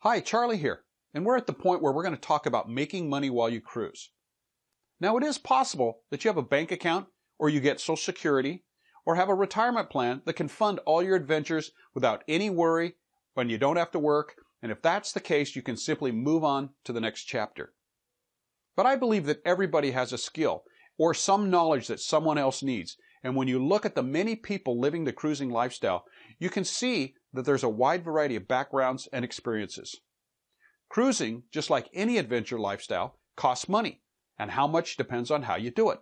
Hi, Charlie here, and we're at the point where we're going to talk about making money while you cruise. Now, it is possible that you have a bank account, or you get Social Security, or have a retirement plan that can fund all your adventures without any worry when you don't have to work, and if that's the case, you can simply move on to the next chapter. But I believe that everybody has a skill or some knowledge that someone else needs, and when you look at the many people living the cruising lifestyle, you can see that there's a wide variety of backgrounds and experiences. Cruising, just like any adventure lifestyle, costs money, and how much depends on how you do it.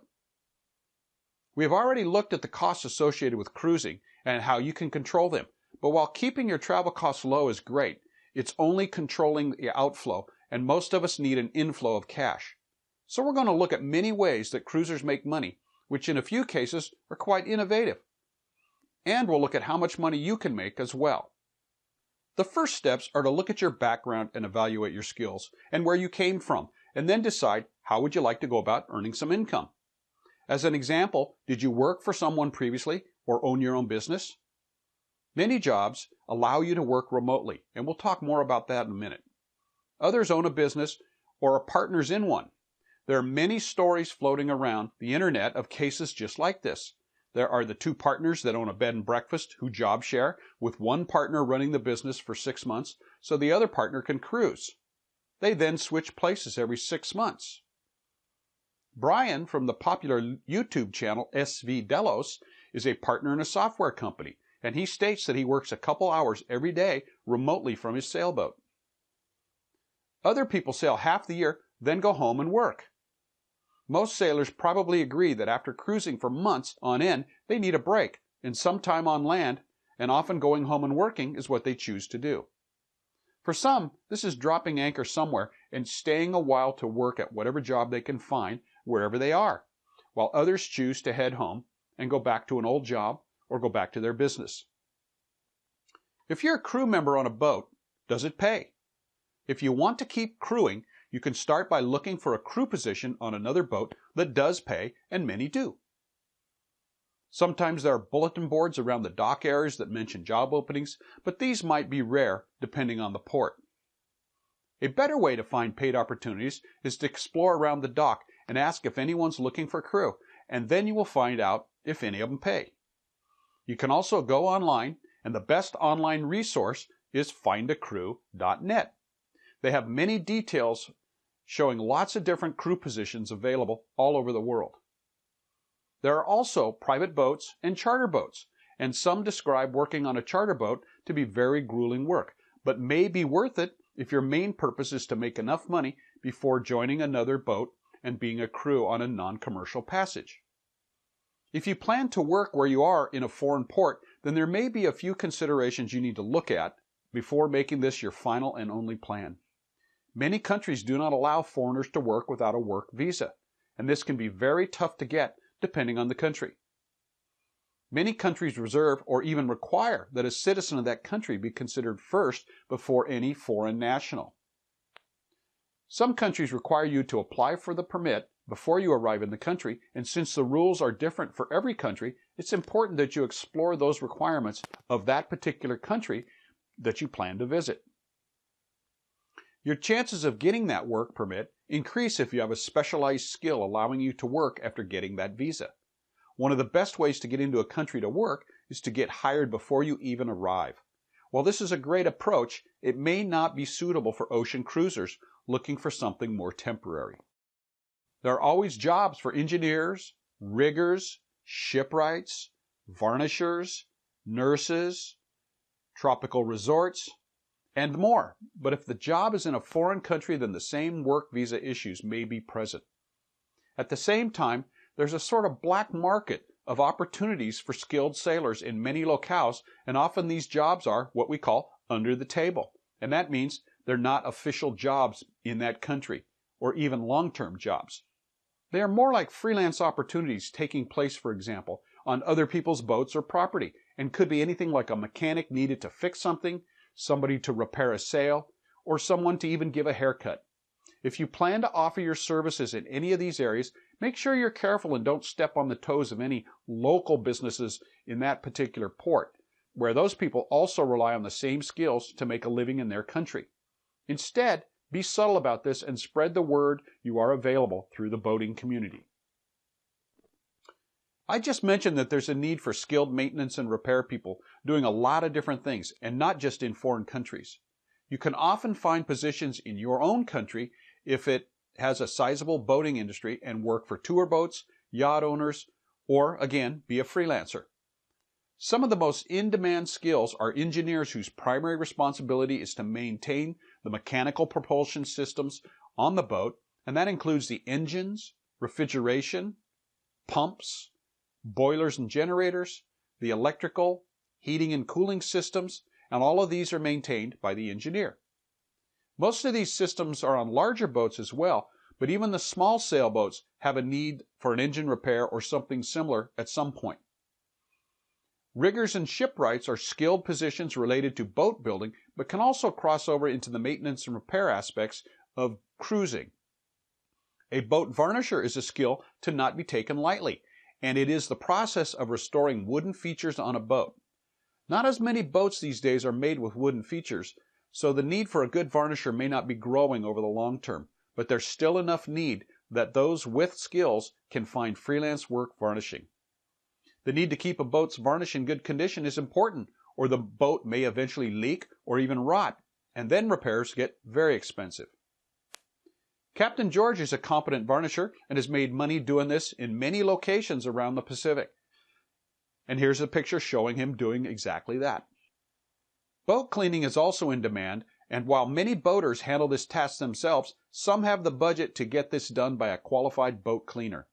We have already looked at the costs associated with cruising and how you can control them, but while keeping your travel costs low is great, it's only controlling the outflow, and most of us need an inflow of cash. So we're going to look at many ways that cruisers make money, which in a few cases are quite innovative. And we'll look at how much money you can make as well. The first steps are to look at your background and evaluate your skills and where you came from, and then decide how would you like to go about earning some income. As an example, did you work for someone previously or own your own business? Many jobs allow you to work remotely, and we'll talk more about that in a minute. Others own a business or are partners in one. There are many stories floating around the internet of cases just like this. There are the two partners that own a bed and breakfast who job share, with one partner running the business for 6 months so the other partner can cruise. They then switch places every 6 months. Brian from the popular YouTube channel SV Delos is a partner in a software company, and he states that he works a couple hours every day remotely from his sailboat. Other people sail half the year, then go home and work. Most sailors probably agree that after cruising for months on end, they need a break and some time on land, and often going home and working is what they choose to do. For some, this is dropping anchor somewhere and staying a while to work at whatever job they can find wherever they are, while others choose to head home and go back to an old job or go back to their business. If you're a crew member on a boat, does it pay? If you want to keep crewing, you can start by looking for a crew position on another boat that does pay, and many do. Sometimes there are bulletin boards around the dock areas that mention job openings, but these might be rare depending on the port. A better way to find paid opportunities is to explore around the dock and ask if anyone's looking for crew, and then you will find out if any of them pay. You can also go online, and the best online resource is findacrew.net. They have many details showing lots of different crew positions available all over the world. There are also private boats and charter boats, and some describe working on a charter boat to be very grueling work, but may be worth it if your main purpose is to make enough money before joining another boat and being a crew on a non-commercial passage. If you plan to work where you are in a foreign port, then there may be a few considerations you need to look at before making this your final and only plan. Many countries do not allow foreigners to work without a work visa, and this can be very tough to get depending on the country. Many countries reserve or even require that a citizen of that country be considered first before any foreign national. Some countries require you to apply for the permit before you arrive in the country, and since the rules are different for every country, it's important that you explore those requirements of that particular country that you plan to visit. Your chances of getting that work permit increase if you have a specialized skill allowing you to work after getting that visa. One of the best ways to get into a country to work is to get hired before you even arrive. While this is a great approach, it may not be suitable for ocean cruisers looking for something more temporary. There are always jobs for engineers, riggers, shipwrights, varnishers, nurses, tropical resorts, and more. But if the job is in a foreign country, then the same work visa issues may be present. At the same time, there's a sort of black market of opportunities for skilled sailors in many locales, and often these jobs are what we call under the table. And that means they're not official jobs in that country, or even long-term jobs. They are more like freelance opportunities taking place, for example, on other people's boats or property, and could be anything like a mechanic needed to fix something, somebody to repair a sail, or someone to even give a haircut. If you plan to offer your services in any of these areas, make sure you're careful and don't step on the toes of any local businesses in that particular port, where those people also rely on the same skills to make a living in their country. Instead, be subtle about this and spread the word you are available through the boating community. I just mentioned that there's a need for skilled maintenance and repair people doing a lot of different things, and not just in foreign countries. You can often find positions in your own country if it has a sizable boating industry and work for tour boats, yacht owners, or, again, be a freelancer. Some of the most in-demand skills are engineers whose primary responsibility is to maintain the mechanical propulsion systems on the boat, and that includes the engines, refrigeration, pumps, boilers and generators, the electrical, heating and cooling systems, and all of these are maintained by the engineer. Most of these systems are on larger boats as well, but even the small sailboats have a need for an engine repair or something similar at some point. Riggers and shipwrights are skilled positions related to boat building, but can also cross over into the maintenance and repair aspects of cruising. A boat varnisher is a skill to not be taken lightly, and it is the process of restoring wooden features on a boat. Not as many boats these days are made with wooden features, so the need for a good varnisher may not be growing over the long term, but there's still enough need that those with skills can find freelance work varnishing. The need to keep a boat's varnish in good condition is important, or the boat may eventually leak or even rot, and then repairs get very expensive. Captain George is a competent varnisher and has made money doing this in many locations around the Pacific. And here's a picture showing him doing exactly that. Boat cleaning is also in demand, and while many boaters handle this task themselves, some have the budget to get this done by a qualified boat cleaner.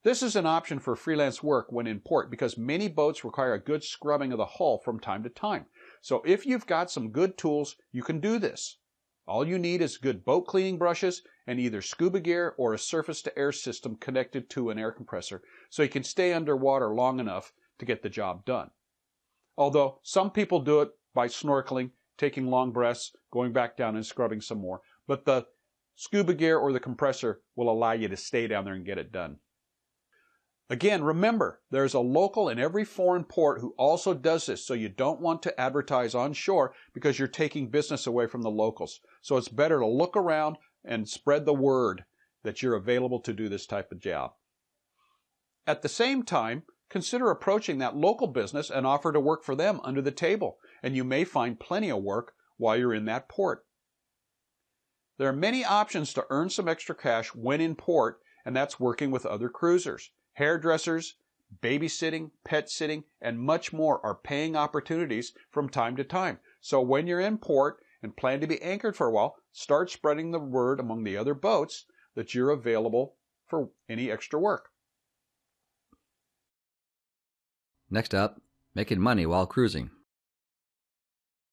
This is an option for freelance work when in port because many boats require a good scrubbing of the hull from time to time. So if you've got some good tools, you can do this. All you need is good boat cleaning brushes and either scuba gear or a surface-to-air system connected to an air compressor so you can stay underwater long enough to get the job done. Although some people do it by snorkeling, taking long breaths, going back down and scrubbing some more, but the scuba gear or the compressor will allow you to stay down there and get it done. Again, remember, there's a local in every foreign port who also does this, so you don't want to advertise on shore because you're taking business away from the locals. So it's better to look around and spread the word that you're available to do this type of job. At the same time, consider approaching that local business and offer to work for them under the table, and you may find plenty of work while you're in that port. There are many options to earn some extra cash when in port, and that's working with other cruisers. Hairdressers, babysitting, pet sitting, and much more are paying opportunities from time to time. So when you're in port and plan to be anchored for a while, start spreading the word among the other boats that you're available for any extra work. Next up, making money while cruising.